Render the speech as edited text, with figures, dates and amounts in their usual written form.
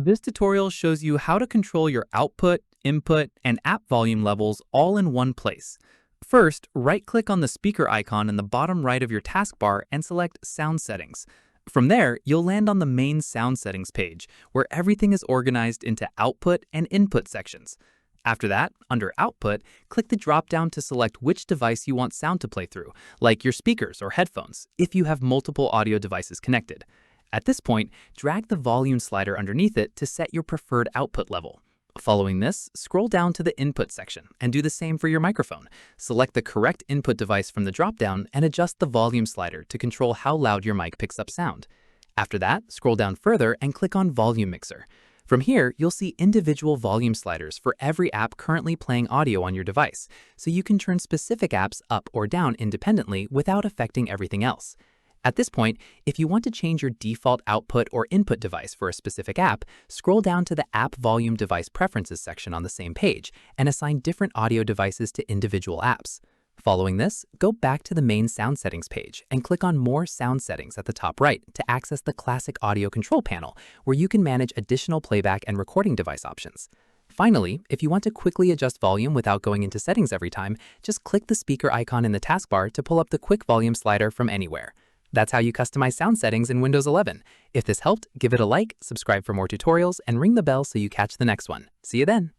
This tutorial shows you how to control your output, input, and app volume levels all in one place. First, right-click on the speaker icon in the bottom right of your taskbar and select Sound Settings. From there, you'll land on the main Sound Settings page, where everything is organized into Output and Input sections. After that, under Output, click the drop-down to select which device you want sound to play through, like your speakers or headphones, if you have multiple audio devices connected. At this point, drag the volume slider underneath it to set your preferred output level. Following this, scroll down to the Input section and do the same for your microphone. Select the correct input device from the drop-down and adjust the volume slider to control how loud your mic picks up sound. After that, scroll down further and click on Volume Mixer. From here, you'll see individual volume sliders for every app currently playing audio on your device, so you can turn specific apps up or down independently without affecting everything else. At this point, if you want to change your default output or input device for a specific app, scroll down to the App Volume Device Preferences section on the same page and assign different audio devices to individual apps. Following this, go back to the main Sound Settings page and click on More Sound Settings at the top right to access the classic audio control panel, where you can manage additional playback and recording device options. Finally, if you want to quickly adjust volume without going into settings every time, just click the speaker icon in the taskbar to pull up the quick volume slider from anywhere. That's how you customize sound settings in Windows 11. If this helped, give it a like, subscribe for more tutorials, and ring the bell so you catch the next one. See you then!